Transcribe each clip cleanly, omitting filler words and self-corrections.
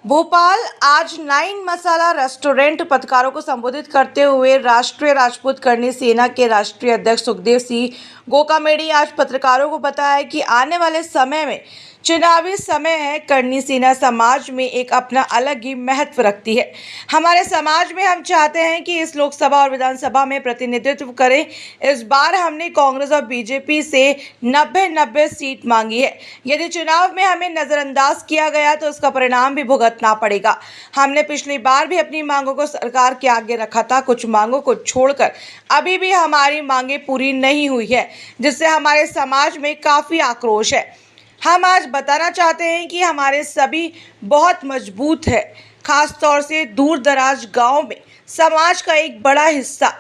भोपाल आज नाइन मसाला रेस्टोरेंट पत्रकारों को संबोधित करते हुए राष्ट्रीय राजपूत करनी सेना के राष्ट्रीय अध्यक्ष सुखदेव सिंह गोकामेडी आज पत्रकारों को बताया कि आने वाले समय में चुनावी समय है। करनी सेना समाज में एक अपना अलग ही महत्व रखती है। हमारे समाज में हम चाहते हैं कि इस लोकसभा और विधानसभा में प्रतिनिधित्व करें। इस बार हमने कांग्रेस और बीजेपी से 90 सीट मांगी है। यदि चुनाव में हमें नजरअंदाज किया गया तो उसका परिणाम भी भुगतना पड़ेगा। हमने पिछली बार भी अपनी मांगों को सरकार के आगे रखा था। कुछ मांगों को छोड़कर अभी भी हमारी मांगें पूरी नहीं हुई है, जिससे हमारे समाज में काफी आक्रोश है। हम आज बताना चाहते हैं कि हमारे सभी बहुत मजबूत है। खास तौर से दूर दराज गांव में समाज का एक बड़ा हिस्सा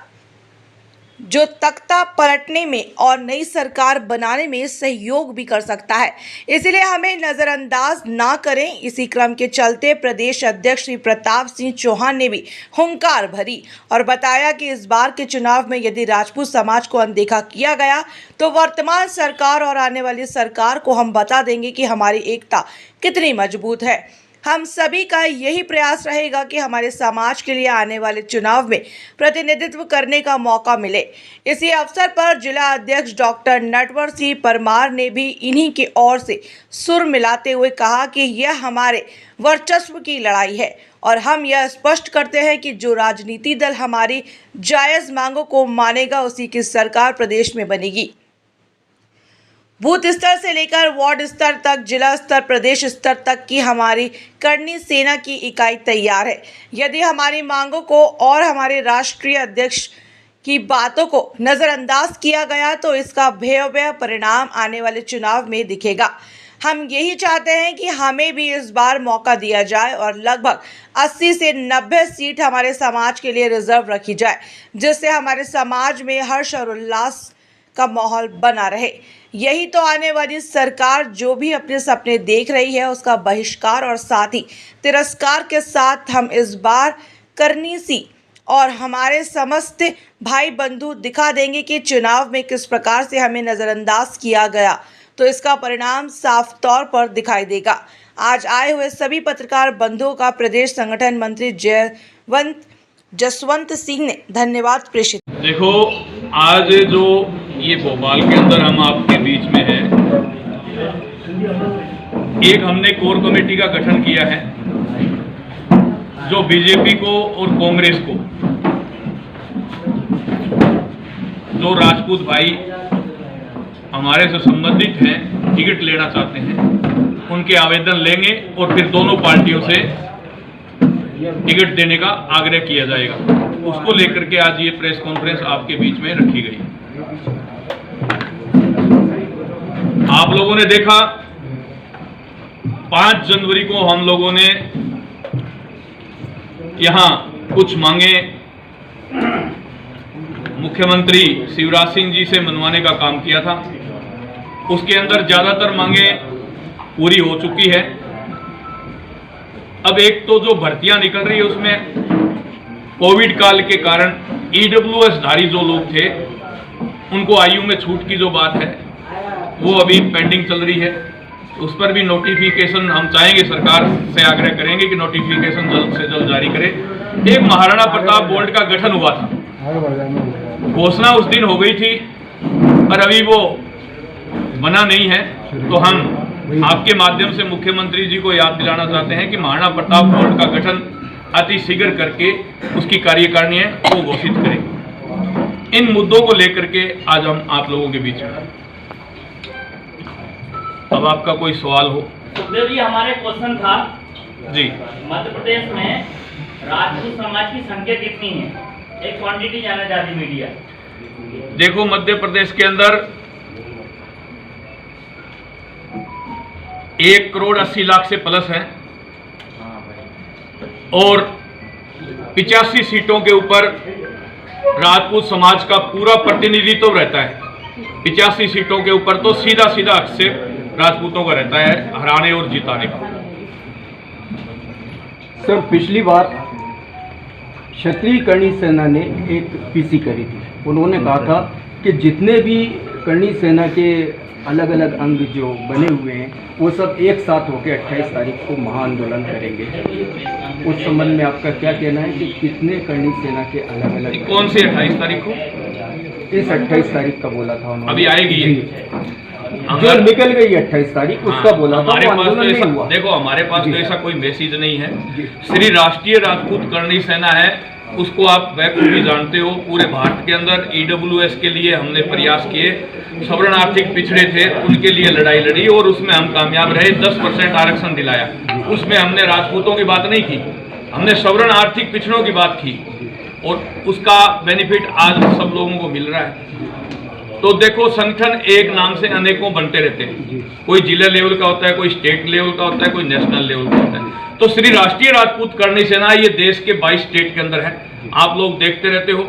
जो तख्ता पलटने में और नई सरकार बनाने में सहयोग भी कर सकता है, इसलिए हमें नज़रअंदाज ना करें। इसी क्रम के चलते प्रदेश अध्यक्ष श्री प्रताप सिंह चौहान ने भी हुंकार भरी और बताया कि इस बार के चुनाव में यदि राजपूत समाज को अनदेखा किया गया तो वर्तमान सरकार और आने वाली सरकार को हम बता देंगे कि हमारी एकता कितनी मजबूत है। हम सभी का यही प्रयास रहेगा कि हमारे समाज के लिए आने वाले चुनाव में प्रतिनिधित्व करने का मौका मिले। इसी अवसर पर जिला अध्यक्ष डॉक्टर नटवर सिंह परमार ने भी इन्हीं की ओर से सुर मिलाते हुए कहा कि यह हमारे वर्चस्व की लड़ाई है और हम यह स्पष्ट करते हैं कि जो राजनीति दल हमारी जायज़ मांगों को मानेगा उसी की सरकार प्रदेश में बनेगी। बूथ स्तर से लेकर वार्ड स्तर तक, जिला स्तर, प्रदेश स्तर तक की हमारी करनी सेना की इकाई तैयार है। यदि हमारी मांगों को और हमारे राष्ट्रीय अध्यक्ष की बातों को नज़रअंदाज किया गया तो इसका भयावह परिणाम आने वाले चुनाव में दिखेगा। हम यही चाहते हैं कि हमें भी इस बार मौका दिया जाए और लगभग 80 से 90 सीट हमारे समाज के लिए रिजर्व रखी जाए, जिससे हमारे समाज में हर्ष और उल्लास का माहौल बना रहे। यही तो आने वाली सरकार जो भी अपने सपने देख रही है उसका बहिष्कार और साथ ही तिरस्कार के साथ हम इस बार करनी सी और हमारे समस्त भाई बंधु दिखा देंगे कि चुनाव में किस प्रकार से हमें नज़रअंदाज किया गया तो इसका परिणाम साफ तौर पर दिखाई देगा। आज आए हुए सभी पत्रकार बंधुओं का प्रदेश संगठन मंत्री जसवंत सिंह ने धन्यवाद प्रेषित। देखो, आज जो ये भोपाल के अंदर हम आपके बीच में हैं, एक हमने कोर कमेटी का गठन किया है जो बीजेपी को और कांग्रेस को, जो राजपूत भाई हमारे से संबंधित हैं, टिकट लेना चाहते हैं, उनके आवेदन लेंगे और फिर दोनों पार्टियों से टिकट देने का आग्रह किया जाएगा। उसको लेकर के आज ये प्रेस कॉन्फ्रेंस आपके बीच में रखी गई। आप लोगों ने देखा 5 जनवरी को हम लोगों ने यहां कुछ मांगे मुख्यमंत्री शिवराज सिंह जी से मनवाने का काम किया था। उसके अंदर ज्यादातर मांगे पूरी हो चुकी है। अब एक तो जो भर्तियां निकल रही है उसमें कोविड काल के कारण ईडब्ल्यूएस धारी जो लोग थे उनको आयु में छूट की जो बात है वो अभी पेंडिंग चल रही है। उस पर भी नोटिफिकेशन हम चाहेंगे, सरकार से आग्रह करेंगे कि नोटिफिकेशन जल्द से जल्द जारी करे। एक महाराणा प्रताप बोर्ड का गठन हुआ था, घोषणा उस दिन हो गई थी पर अभी वो बना नहीं है। तो हम आपके माध्यम से मुख्यमंत्री जी को याद दिलाना चाहते हैं कि महाराणा प्रताप बोर्ड का गठन अति शीघ्र करके उसकी कार्यकारिणी है वो घोषित करें। इन मुद्दों को लेकर के आज हम आप लोगों के बीच में। अब आपका कोई सवाल हो? सुखदेव जी, हमारे क्वेश्चन था जी, मध्य प्रदेश में राजपूत समाज की संख्या कितनी है? एक क्वांटिटी जाना चाहती मीडिया। देखो, मध्य प्रदेश के अंदर 1 करोड़ 80 लाख से प्लस है और 85 सीटों के ऊपर राजपूत समाज का पूरा प्रतिनिधित्व रहता है। 85 सीटों के ऊपर तो सीधा सीधा आक्षेप राजपूतों का रहता है हराने और जिताने का। सर, पिछली बार क्षत्रिय करनी सेना ने एक पीसी करी थी। उन्होंने कहा था कि जितने भी करणी सेना के अलग अलग अंग जो बने हुए हैं वो सब एक साथ होकर 28 तारीख को महाआंदोलन करेंगे। उस संबंध में आपका क्या कहना है कि कितने करणी सेना के अलग अलग कौन सी 28 तारीख को? इस 28 तारीख का बोला था उन्होंने। अभी आएगी ये? जो निकल गई 28 तारीख उसका बोला था। हमारे पास तो ऐसा, हुआ। देखो हमारे पास तो ऐसा कोई मैसेज नहीं है। श्री राष्ट्रीय राजपूत करणी सेना है, उसको आप बखूबी जानते हो। पूरे भारत के अंदर ईडब्ल्यूएस के लिए हमने प्रयास किए, सवर्ण आर्थिक पिछड़े थे उनके लिए लड़ाई लड़ी और उसमें हम कामयाब रहे। 10% आरक्षण दिलाया। उसमें हमने राजपूतों की बात नहीं की, हमने सवर्ण आर्थिक पिछड़ों की बात की और उसका बेनिफिट आज सब लोगों को मिल रहा है। तो देखो, संगठन एक नाम से अनेकों बनते रहते हैं। कोई जिला लेवल का होता है, कोई स्टेट लेवल का होता है, कोई नेशनल लेवल का होता है। तो श्री राष्ट्रीय राजपूत करणी सेना ये देश के 22 स्टेट के अंदर है, आप लोग देखते रहते हो।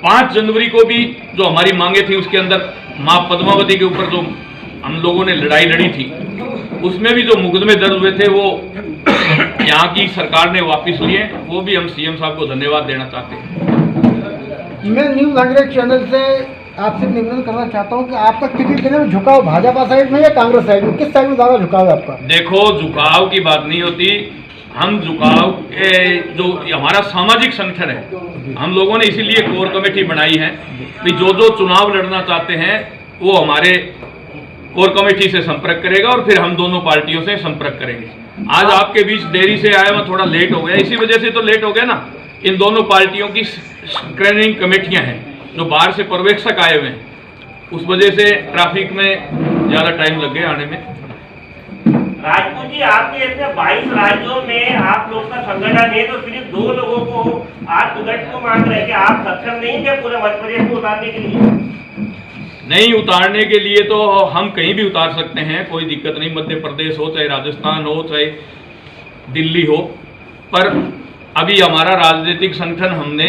5 जनवरी को भी जो हमारी मांगे थी उसके अंदर मां पद्मावती के ऊपर जो हम लोगों ने लड़ाई लड़ी थी, उसमें भी जो मुकदमे दर्ज हुए थे वो यहाँ की सरकार ने वापस लिए। वो भी हम सीएम साहब को धन्यवाद देना चाहते हैं। मैं न्यूज़ 100 चैनल से आपसे निवेदन करना चाहता हूं कि आपका टिकट देने में झुकाव भाजपा साइड में या कांग्रेस साइड में, किस साइड में ज़्यादा झुकाव है आपका? देखो, झुकाव की बात नहीं होती। हम झुकाव जो हमारा सामाजिक संगठन है, हम लोगों ने इसीलिए कोर कमेटी बनाई है कि जो जो चुनाव लड़ना चाहते हैं वो हमारे कोर कमेटी से संपर्क करेगा और फिर हम दोनों पार्टियों से संपर्क करेंगे। आज आपके बीच देरी से आया, मैं थोड़ा लेट हो गया, इसी वजह से तो लेट हो गया ना। इन दोनों पार्टियों की स्क्रीनिंग कमेटियां हैं जो बाहर से पर्यवेक्षक आए हुए हैं, उस वजह से ट्रैफिक में ज़्यादा टाइम लग गया आने में। राजपूत जी, आपके ऐसे 22 राज्यों में आप लोग का संगठन है, तो सिर्फ 2 लोगों को आप टिकट को मांग रहे हैं कि आप सक्षम नहीं थे पूरे मध्य प्रदेश को उतारने के लिए? नहीं, उतारने के लिए तो हम कहीं भी उतार सकते हैं, कोई दिक्कत नहीं। मध्य प्रदेश हो, चाहे राजस्थान हो, चाहे दिल्ली हो। पर अभी हमारा राजनीतिक संगठन, हमने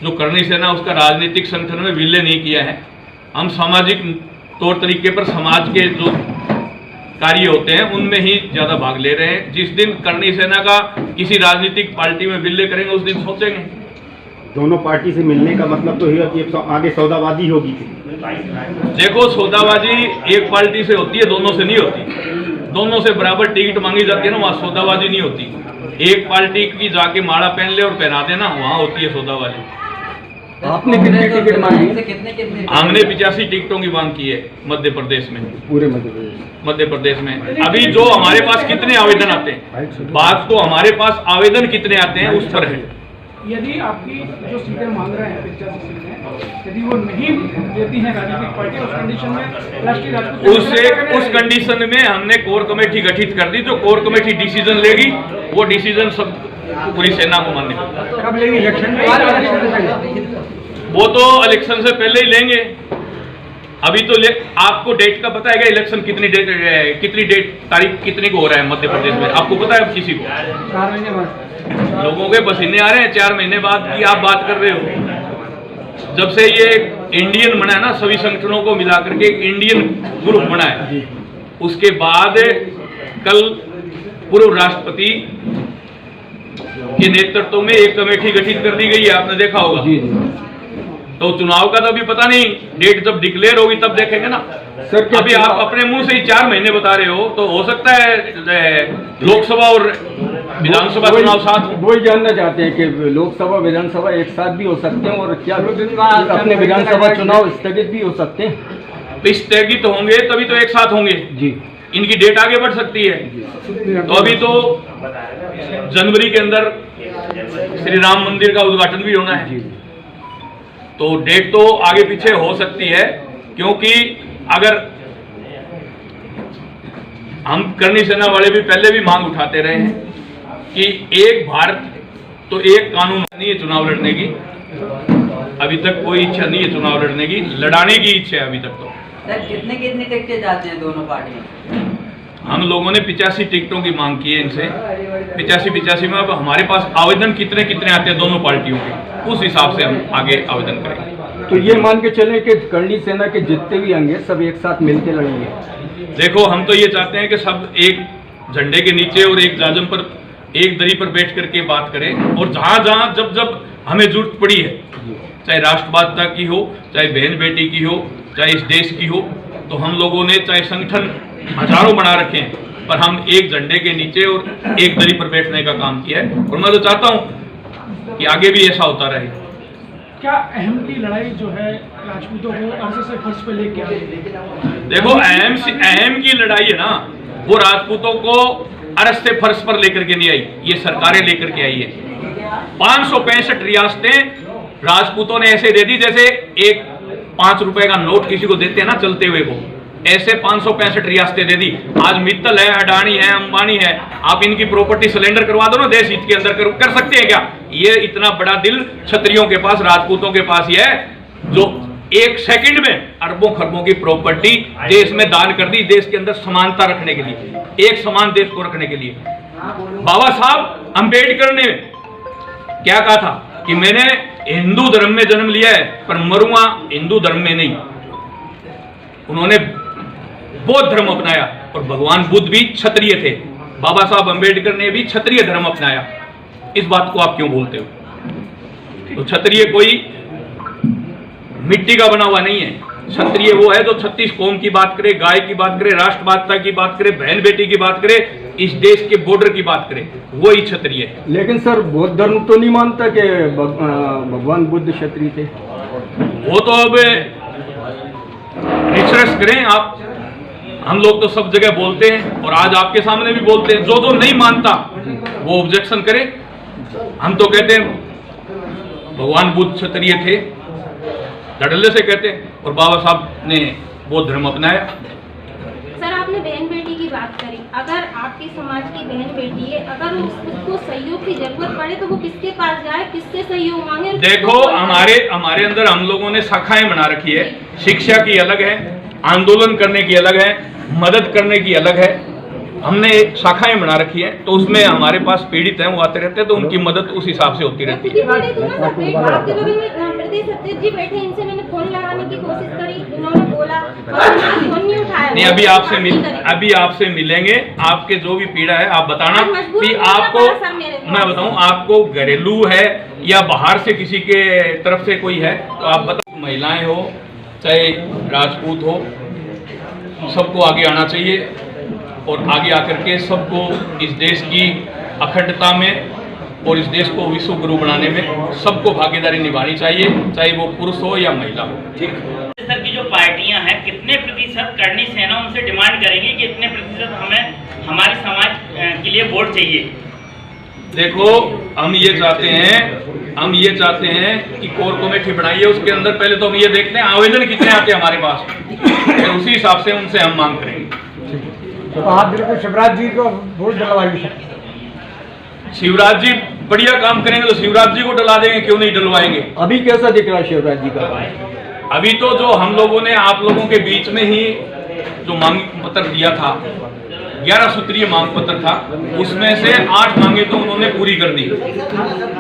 जो करणी सेना उसका राजनीतिक संगठन में विलय नहीं किया है। हम सामाजिक तौर तरीके पर समाज के जो कार्य होते हैं उनमें ही ज़्यादा भाग ले रहे हैं। जिस दिन करणी सेना का किसी राजनीतिक पार्टी में विलय करेंगे उस दिन सोचेंगे। दोनों पार्टी से मिलने का मतलब तो है कि आगे सौदाबाजी होगी। देखो, सौदाबाजी एक पार्टी से होती है, दोनों से नहीं होती। दोनों से बराबर टिकट मांगी जाती है ना, वहाँ सौदाबाजी नहीं होती। एक पार्टी की जाके माला पहन ले और पहना देना, वहाँ होती है सौदाबाजी। आपने कितने टिकट मांगे? हमने 85 टिकटों की मांग की है मध्य प्रदेश में, पूरे मध्य प्रदेश में। अभी जो हमारे पास कितने आवेदन आते हैं, बात तो हमारे पास आवेदन कितने आते हैं उस पर है। यदि आपकी जो सीटें मांग रहे हैं 85 सीटें, यदि वो नहीं देती है राजनीतिक पार्टी, उस कंडीशन में राष्ट्रीय राजपूत उस कंडीशन में हमने कोर कमेटी गठित कर दी। जो कोर कमेटी डिसीजन लेगी वो डिसीजन सब पूरी सेना को मानने। कब लेंगे इलेक्शन? वो तो इलेक्शन से पहले ही लेंगे। अभी तो आपको डेट का पता है क्या? इलेक्शन कितनी डेट तारीख कितनी को हो रहा है मध्य प्रदेश में? आपको पता है? अब किसी को? 4 महीने बाद। लोगों के पसीने आ रहे हैं 4 महीने बाद की आप बात कर रहे हो। जब से ये इंडियन बना है ना, सभी संगठनों को मिला करके एक इंडियन ग्रुप बना है, उसके बाद कल पूर्व राष्ट्रपति के नेतृत्व में एक कमेटी गठित कर दी गई है, आपने देखा होगा। तो चुनाव का तो अभी पता नहीं, डेट जब डिक्लेयर होगी तब देखेंगे ना सर। अभी आप अपने मुंह से ही 4 महीने बता रहे हो, तो हो सकता है लोकसभा और विधानसभा चुनाव साथ। वही जानना चाहते हैं कि लोकसभा विधानसभा एक साथ भी हो सकते हैं और क्या अपने विधानसभा चुनाव स्थगित भी हो सकते हैं? स्थगित होंगे तभी तो एक साथ होंगे जी। इनकी डेट आगे बढ़ सकती है। तो अभी तो जनवरी के अंदर श्री राम मंदिर का उद्घाटन भी होना है, तो डेट तो आगे पीछे हो सकती है। क्योंकि अगर हम करणी सेना वाले भी पहले भी मांग उठाते रहे हैं कि एक भारत तो एक कानून नहीं है चुनाव लड़ने की। अभी तक कोई इच्छा नहीं है चुनाव लड़ने की, लड़ाने की इच्छा है अभी तक। तो सर कितने टिकटें जाते हैं दोनों पार्टियों? हम लोगों ने 85 टिकटों की मांग की है इनसे। 85 में अब हमारे पास आवेदन कितने आते हैं दोनों पार्टियों के, उस हिसाब से हम आगे आवेदन करेंगे। तो ये मान के चलें कि करणी सेना के जितने भी अंग हैं सब एक साथ मिलकर लड़ेंगे। देखो, हम तो ये चाहते हैं कि सब एक झंडे के नीचे और एक जाजम पर, एक दरी पर बैठ करके बात करें, और जहां जहां जब हमें जरूरत पड़ी है, चाहे राष्ट्रवादता की हो, चाहे बहन बेटी की हो, चाहे इस देश की हो। तो हम लोगों ने चाहे संगठन हजारों बना रखे हैं, पर हम एक झंडे के नीचे और एक दरी पर बैठने का काम किया है, और मैं तो चाहता हूं कि आगे भी ऐसा होता रहे। क्या अहम की लड़ाई जो है राजपूतों को अरसे से फर्श पे लेके आ रही है? देखो, अहम की लड़ाई है ना, वो राजपूतों को अरस से फर्श पर लेकर के नहीं आई, ये सरकारें लेकर के आई है। 565 रियासतें राजपूतों ने ऐसे दे दी जैसे एक 5 रुपए का नोट किसी को देते हैं ना चलते हुए को, ऐसे 565 रियासतें दे दी। आज मित्तल है, अडानी है, अंबानी है, आप इनकी प्रॉपर्टी सिलेंडर करवा दो ना देश हित के अंदर, कर सकते हैं क्या? ये इतना बड़ा दिल क्षत्रियों के पास, राजपूतों के पास ही है, जो एक सेकंड में अरबों खरबों की प्रॉपर्टी देश में दान कर दी, देश के अंदर समानता रखने के लिए, एक समान देश को रखने के लिए। बाबा साहब अंबेडकर ने क्या कहा था कि मैंने हिंदू धर्म में जन्म लिया है पर मरूंगा हिंदू धर्म में नहीं। उन्होंने बौद्ध धर्म अपनाया, और भगवान बुद्ध भी क्षत्रिय थे, बाबा साहब अंबेडकर ने भी क्षत्रिय धर्म अपनाया। इस बात को आप क्यों बोलते हो? तो क्षत्रिय कोई मिट्टी का बना हुआ नहीं है। क्षत्रिय वो है जो 36 कौम की बात करे, गाय की बात करे, राष्ट्रवादता की बात करे, बहन बेटी की बात करे, इस देश के बॉर्डर की बात करे, वो ही क्षत्रिय है। लेकिन सर बौद्ध धर्म तो नहीं मानता कि भगवान बुद्ध क्षत्रिय थे। वो तो अब रिसर्च करें आप, हम लोग तो सब जगह बोलते हैं और आज आपके सामने भी बोलते हैं। जो नहीं मानता वो ऑब्जेक्शन करे। हम तो कहते हैं भगवान बुद्ध क्षत्रिय थे, धड़ल्ले से कहते हैं, और बाबा साहब ने बौद्ध धर्म अपनाया। सर, आपने बहन बेटी की बात करी, अगर आपके समाज की बहन बेटी है, अगर उसको सहयोग की जरूरत पड़े तो वो किसके पास जाए, किससे सहयोग मांगे? देखो, हमारे अंदर हम लोगों ने शाखाएं बना रखी है। शिक्षा की अलग है, आंदोलन करने की अलग है, मदद करने की अलग है। हमने शाखाएं बना रखी है, तो उसमें हमारे पास पीड़ित हैं, वो आते रहते हैं, तो उनकी मदद उस हिसाब से होती रहती है। प्रदेश अध्यक्ष जी बैठे, इनसे मैंने फोन लगाने की कोशिश करी, इन्होंने बोला फोन नहीं उठाया। नहीं, अभी आपसे मिलेंगे, आपके जो भी पीड़ा है आप बताना कि आपको, मैं बताऊं आपको घरेलू है या बाहर से किसी के तरफ से कोई है, तो आप बताओ। महिलाएं हो चाहे राजपूत हो, सबको आगे आना चाहिए, और आगे आकर के सबको इस देश की अखंडता में और इस देश को विश्व गुरु बनाने में सबको भागीदारी निभानी चाहिए, चाहे वो पुरुष हो या महिला हो। ठीक है सर, की जो पार्टियां हैं कितने प्रतिशत करनी सेना उनसे डिमांड करेंगे कि इतने प्रतिशत हमें हमारे समाज के लिए वोट चाहिए? देखो, हम ये चाहते हैं कि कोर कमेटी बनाइए, उसके अंदर पहले तो हम ये देखते हैं आवेदन कितने आते हैं हमारे पास, फिर उसी हिसाब से उनसे हम मांग करेंगे। तो आप बिल्कुल शिवराज जी को वोट डलवाइए। शिवराज जी बढ़िया काम करेंगे तो शिवराज जी को डला देंगे, क्यों नहीं डलवाएंगे? अभी कैसा दिख रहा है शिवराज जी का? अभी तो जो हम लोगों ने आप लोगों के बीच में ही जो मांग पत्र दिया था, 11 सूत्रीय मांग पत्र था, उसमें से 8 मांगे तो उन्होंने पूरी कर दी।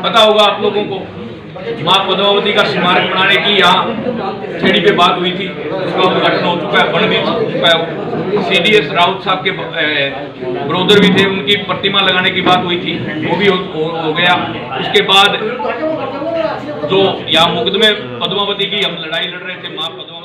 पता होगा आप लोगों को, माँ पद्मावती का स्मारक बनाने की यहाँ खेड़ी पे बात हुई थी, उसका उद्घाटन हो चुका है, बन भी चुका है। CDS राउत साहब के ब्रोदर भी थे, उनकी प्रतिमा लगाने की बात हुई थी, वो भी हो गया। उसके बाद जो यहाँ मुकदमे पद्मावती की हम लड़ाई लड़ रहे थे, माँ पद्मावती